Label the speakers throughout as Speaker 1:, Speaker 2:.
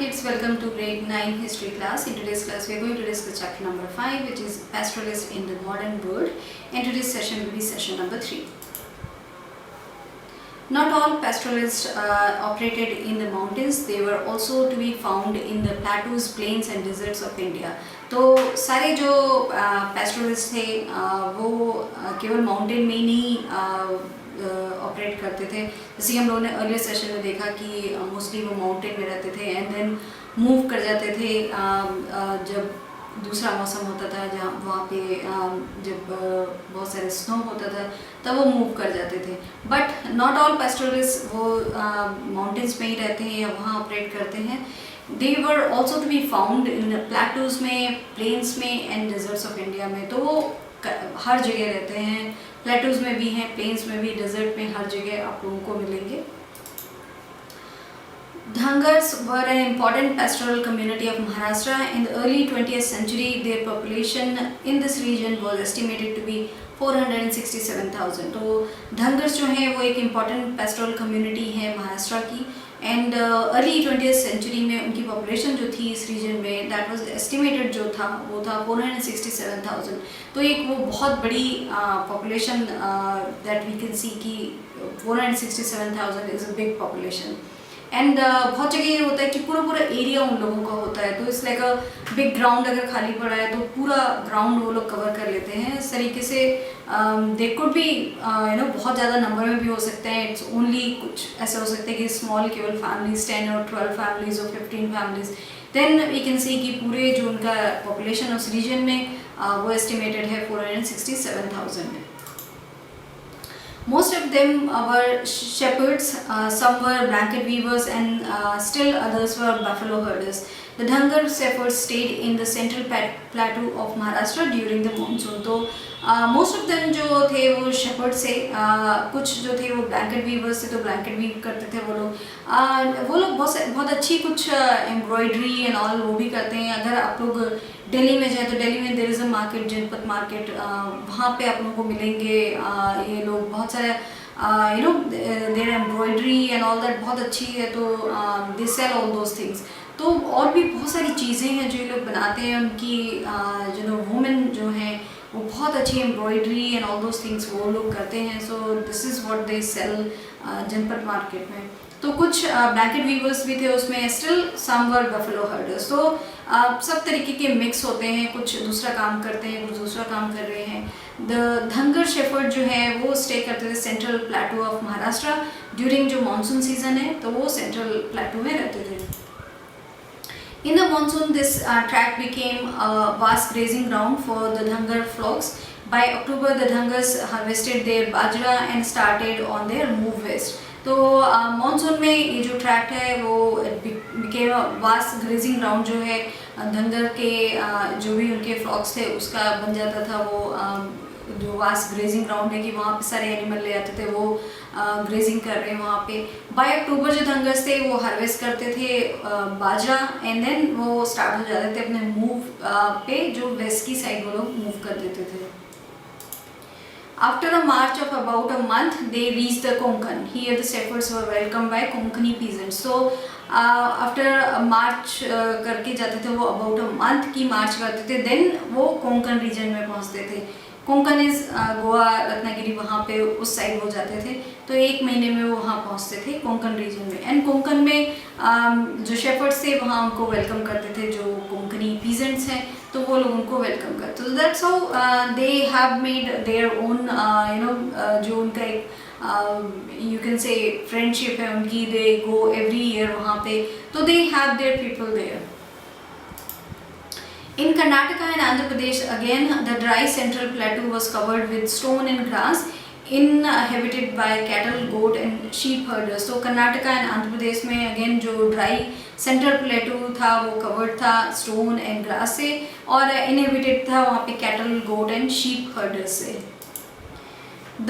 Speaker 1: kids, welcome to grade 9 history class. In today's class we are going to discuss chapter number 5, which is pastoralist in the modern world, and today's session will be session number 3. Not all pastoralists operated in the mountains. They were also to be found in the plateaus, plains and deserts of India. तो सारे जो pastoralists थे वो केवल mountain में नहीं operate करते थे. जैसे हम लोगों ने अर्लियर सेशन में देखा कि मोस्टली वो माउंटेन में रहते थे एंड देन मूव कर जाते थे जब दूसरा मौसम होता था, जहाँ वहाँ पे जब बहुत सारे स्नो होता था तब वो मूव कर जाते थे. बट नॉट ऑल पैस्टोरलिस्ट वो माउंटेन्स में ही रहते हैं या वहाँ ऑपरेट करते हैं. They were also to be found in plateaus में, प्लेन्स में एंड डेजर्ट्स ऑफ इंडिया में. तो वो हर जगह रहते हैं. प्लेटूज में भी हैं, प्लेन्स में भी, डेजर्ट में, हर जगह आप लोगों को मिलेंगे. Dhangars were an important pastoral community of Maharashtra. In the early 20th century, their population in this region was estimated to be 467,000. तो Dhangars जो है वो एक important pastoral community है महाराष्ट्र की. एंड अर्ली 20th सेंचुरी में उनकी पॉपुलेशन जो थी इस रीजन में, दैट वाज एस्टिमेटेड जो था वो था 467,000. तो एक वो बहुत बड़ी population that we can see कि 467,000 is a big population. And बहुत जगह ये होता है कि पूरा एरिया उन लोगों का होता है. तो इस लाइक अ बिग ग्राउंड अगर खाली पड़ा है तो पूरा ग्राउंड वो लोग कवर कर लेते हैं. इस तरीके से दे कुड भी बहुत ज़्यादा नंबर में भी हो सकते हैं. इट्स ओनली कुछ ऐसा हो सकता है कि स्मॉल केवल फैमिलीज 10 और 12 फैमिलीज और 15 families. Then we can see कि पूरे जो उनका पॉपुलेशन उस रीजन में वो एस्टिमेटेड है 467,000. Most of them were shepherds, some were blanket weavers and still others were buffalo herders. The Dhangar shepherds stayed in the central plateau of Maharashtra during the monsoon. तो most of them जो थे वो shepherds थे. कुछ जो थे वो blanket weavers थे, तो blanket weave करते थे वो लोग बहुत अच्छी कुछ embroidery and all वो भी करते हैं. अगर आप लोग दिल्ली में जाए तो दिल्ली में देयर इज़ अ मार्केट, जनपद मार्केट, वहाँ पे आप लोगों को मिलेंगे ये लोग बहुत सारे their embroidery and all that बहुत अच्छी है. तो they sell all those things. तो और भी बहुत सारी चीज़ें हैं जो ये लोग बनाते हैं. उनकी जो वुमेन जो हैं वो बहुत अच्छी embroidery and all those things वो लोग करते हैं. So this is what they sell जनपद मार्केट में. तो कुछ ब्लैंकेट वीवर्स भी थे उसमें. स्टिल सम वर बफेलो हर्डर्स. तो सब तरीके के मिक्स होते हैं. कुछ दूसरा काम करते हैं, कुछ दूसरा काम कर रहे हैं. द धंगर शेफर्ड जो है वो स्टे करते थे सेंट्रल प्लेटू ऑफ महाराष्ट्र. ड्यूरिंग जो मानसून सीजन है तो वो सेंट्रल प्लेटू में रहते थे. In the monsoon, this tract became a vast grazing ground for the Dhangar flocks. By October, the Dhangars harvested their bajra and started on their move west. तो monsoon में ये जो ट्रैक्ट है वो became a vast grazing ground जो है धंगर के जो भी उनके फ्लॉक्स थे उसका बन जाता था. वो जो वास्ट ग्रेजिंग ग्राउंड है कि वहाँ पे सारे एनिमल ले आते थे, वो ग्रेजिंग कर रहे हैं वहाँ पे. बाय अक्टूबर जो धंगर्स थे वो हार्वेस्ट करते थे बाजरा एंड देन वो स्टार्ट हो जाते थे अपने मूव पे, जो वेस्ट की साइड वो लोग मूव कर देते थे. After a march of about a month, they reached the Konkan. Here the shepherds were welcomed by Konkani peasants. So after a march करके जाते थे वो about a month की march करते थे. Then वो कोंकण region में पहुँचते थे. कोंकण इज गोवा, रत्नागिरी, वहाँ पे उस साइड वो जाते थे. तो एक महीने में वो वहाँ पहुँचते थे कोंकण रीजन में. एंड कोंकण में जो शेफर्ड्स थे वहाँ उनको वेलकम करते थे जो कोंकणी पीजेंट्स हैं, तो वो लोग उनको वेलकम करते. तो that's how they have made their own जो उनका एक यू कैन से फ्रेंडशिप है उनकी. दे गो एवरी ईयर वहाँ पे, तो they have their people there. In Karnataka and Andhra Pradesh, again the dry central plateau was covered with stone and grass, inhabited by cattle, goat and sheep herders. So Karnataka and Andhra Pradesh में again जो dry central plateau था वो covered था stone and grass से, और inhabited था वहाँ पे cattle, goat and sheep herders से.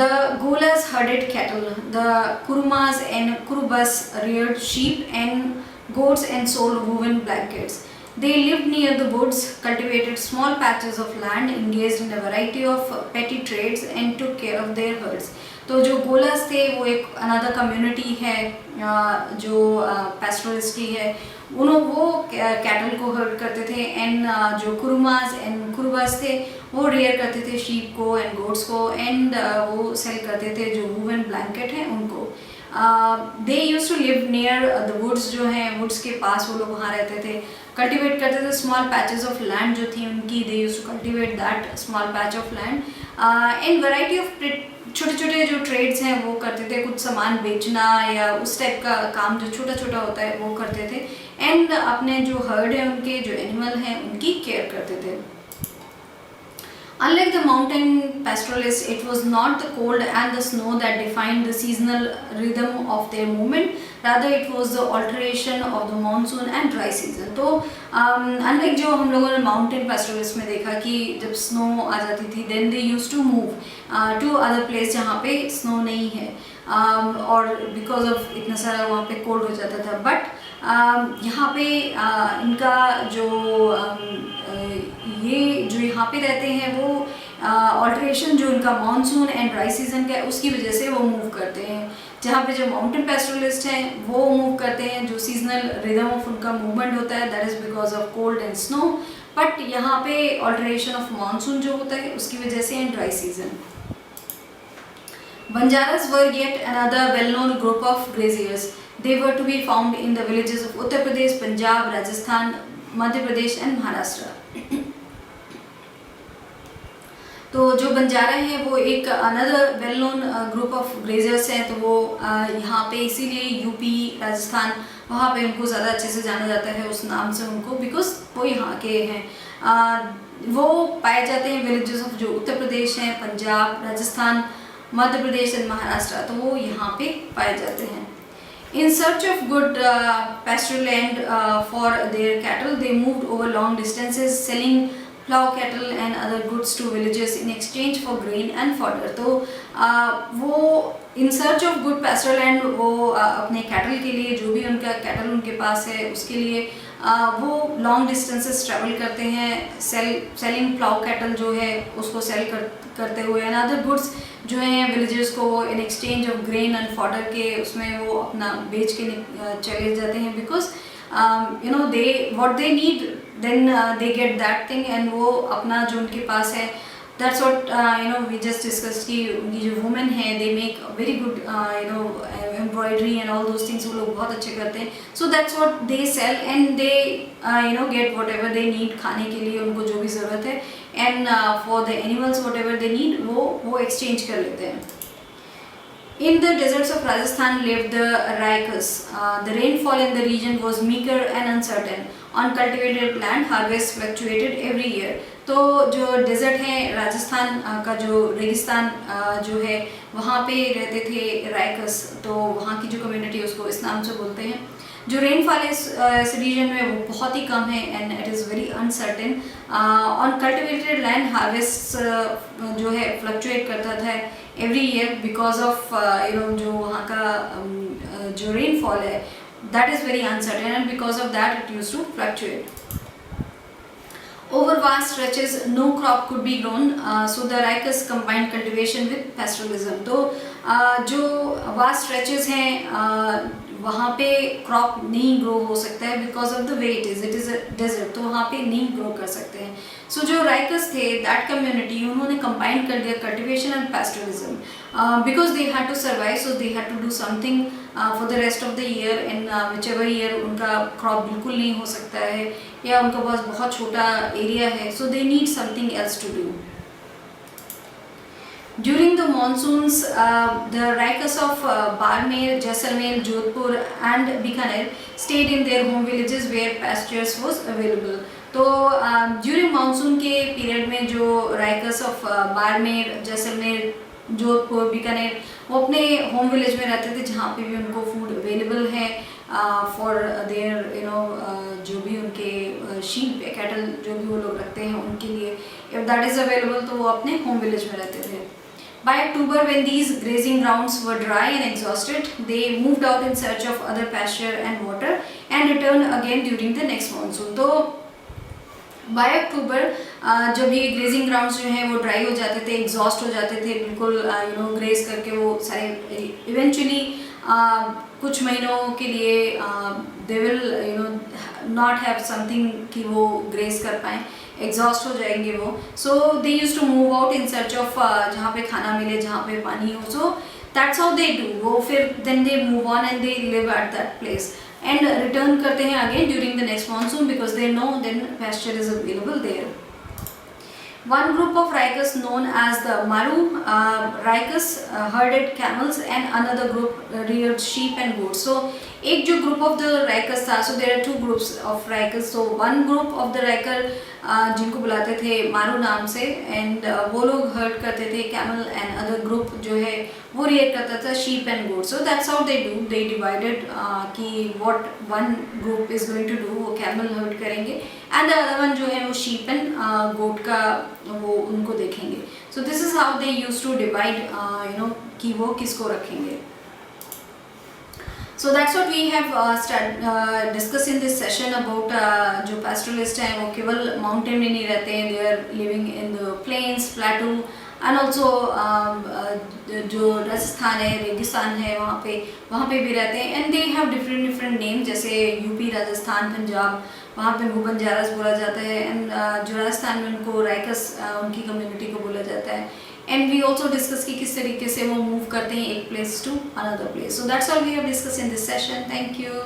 Speaker 1: The Golas herded cattle, the Kurumas and Kurubas reared sheep and goats and sold woven blankets. They lived near the woods, cultivated small patches of land, engaged in a variety of petty trades and took care of their herds. तो जो गोलास थे वो एक another community है जो पैस्टोरलिस्ट की है, वो कैटल को हर्ट करते थे। एंड जो कुरुमास एंड कुरुबास थे वो रेयर करते थे शीप को एंड गोट्स को, एंड वो सेल करते थे जो वूवन ब्लैंकेट हैं उनको। They use to live near the woods, जो हैं वुड्स के पास वो लोग वहाँ रहते थे। कल्टिवेट करते थे स्मॉल पैचेस ऑफ लैंड जो थी उनकी, they use to cultivate that small patch of land. And variety of छोटे छोटे जो ट्रेड्स हैं वो करते थे, कुछ सामान बेचना या उस टाइप का काम जो छोटा छोटा होता है वो करते थे। एंड अपने जो हर्ड है उनके जो एनिमल हैं उनकी केयर करते थे। Unlike the mountain pastoralists, it was not the cold and the snow that defined the seasonal rhythm of their movement. Rather, it was the alteration of the monsoon and dry season. तो unlike जो हम लोगों ने mountain pastoralists में देखा कि जब snow आ जाती थी, then they used to move to other place जहाँ पे snow नहीं है, और because of इतना सारा वहाँ पे cold हो जाता था। But यहाँ पे इनका जो ये जो यहाँ पे रहते हैं वो ऑल्ट्रेशन जो इनका मानसून एंड ड्राई सीजन का है उसकी वजह से वो मूव करते हैं। जहाँ पे जो माउंटेन पैस्टोरलिस्ट हैं वो मूव करते हैं, जो सीजनल रिदम ऑफ उनका मूवमेंट होता है that is because of cold and snow. But यहाँ पे ऑल्ट्रेशन ऑफ मानसून जो होता है उसकी वजह से and dry season. Banjaras were yet another well-known group of graziers. They were to be found in the villages of Uttar Pradesh, Punjab, Rajasthan, Madhya Pradesh and Maharashtra. तो जो बंजारा हैं वो एक another well known group of grazers हैं। तो वो यहाँ पे इसीलिए यूपी राजस्थान वहाँ पे उनको ज़्यादा अच्छे से जाना जाता है उस नाम से उनको, बिकॉज वो यहाँ के हैं। वो पाए जाते हैं विलेजेस ऑफ जो उत्तर प्रदेश हैं, पंजाब, राजस्थान, मध्य प्रदेश एंड महाराष्ट्र, तो वो यहाँ पे पाए जाते हैं। In search of good pastoral land for their cattle, they moved over long distances, selling plow cattle and other goods to villages in exchange for grain and fodder. तो वो in search of good pastoral land वो अपने cattle के लिए, जो भी उनका cattle उनके पास है उसके लिए वो long distances travel करते हैं, selling plow cattle जो है उसको sell करते हुए, and other goods जो हैं विलेजेस को in exchange of grain and fodder के उसमें वो अपना बेच के चले जाते हैं, because you know they what they need then they get that thing, and वो अपना जो उनके पास है that's what you know we just discuss कि उनकी जो वुमेन है they make very good you know embroidery and all those things, वो लोग बहुत अच्छे करते हैं। So that's what they sell and they you know get what ever they need, खाने के लिए उनको जो भी ज़रूरत है, and for the animals what ever they need वो एक्सचेंज कर लेते हैं। In the deserts of Rajasthan lived the Raikas. The rainfall in the region was meager and uncertain. On cultivated land, harvest fluctuated every year. तो जो desert है राजस्थान का जो रेगिस्तान जो है वहाँ पे रहते थे राइकस, तो वहाँ की जो कम्युनिटी है उसको इस नाम से बोलते हैं। जो रेनफॉल इस रीजन में वो बहुत ही कम है and it is very uncertain. On cultivated land harvest जो है फ्लक्चुएट करता था every year because of you know जो वहाँ का जो रेनफॉल है that is very uncertain, and because of that it use to fluctuate. Over vast stretches, no crop could be grown, so the Raikas combined cultivation with pastoralism. तो जो vast stretches हैं वहाँ पे क्रॉप नहीं grow हो सकता है because of the way it is a desert, तो वहाँ पे नहीं ग्रो कर सकते हैं। सो जो राइकस थे दैट कम्युनिटी उन्होंने कंबाइन कर दिया cultivation and pastoralism because they had to survive, so they had to do something for the rest of the year, and whichever year उनका क्रॉप बिल्कुल नहीं हो सकता है या उनके पास बहुत छोटा एरिया है, so they need something else to do. During the monsoons, the Raikas of Barmer, Jaisalmer, Jodhpur and Bikaner stayed in their home villages where pastures was available. तो ड्यूरिंग मानसून के पीरियड में जो राइकस of Barmer, Jaisalmer, Jodhpur, Bikaner वो अपने home village में रहते थे जहाँ पे भी उनको फूड अवेलेबल है फॉर देयर यू नो जो भी उनके शीप या कैटल जो भी वो लोग रखते हैं उनके लिए, इफ दैट इज़ अवेलेबल तो वो अपने होम विलेज में रहते थे। By October, when these grazing grounds were dry and exhausted, they moved out in search of other pasture and water and returned again during the next monsoon. तो bye अक्टूबर जब ये grazing grounds जो हैं वो dry हो जाते थे, exhaust हो जाते थे बिल्कुल, ग्रेज करके वो सारे इवेंचुअली कुछ महीनों के लिए they will not have something कि वो ग्रेज कर पाएँ, एग्जॉस्ट हो जाएंगे वो. So they use to move out in search of जहाँ पे खाना मिले, जहाँ पे पानी हो. So that's how they do. वो फिर then they move on and they live at that place and return करते हैं again during the next monsoon because they know then pasture is available there. One group of Raikas known as the Maru Raikas herded camels and another group reared sheep and goats. So एक जो group of the Raikas था, so there are two groups of Raikas. So one group of the Raikar जिनको बुलाते थे मारू नाम से, and वो लोग हर्ड करते थे कैमल, एंड अदर ग्रुप जो है वो रिएक्ट करता था sheep and goat. So that's how they do, they divided कि what one group is going to do, वो कैमल हर्ड करेंगे एंड द अदर वन जो है वो शीप एंड गोट का वो उनको देखेंगे. So this is how they use to divide कि वो किसको रखेंगे. So that's what we have discussed in this session about जो pastoralist हैं वो केवल mountain में नहीं रहते हैं, they are living in the plains, plateau and also जो राजस्थान है, रेगिस्तान है, वहाँ पे भी रहते हैं and they have different names. जैसे यूपी, राजस्थान, पंजाब, वहाँ पे उनको बंजारास बोला जाता है, and जो राजस्थान में उनको राइकस उनकी कम्युनिटी को बोला जाता है. And we also discuss कि किस तरीके से वो मूव करते हैं एक place to another place. So that's all we have discussed in this session. Thank you.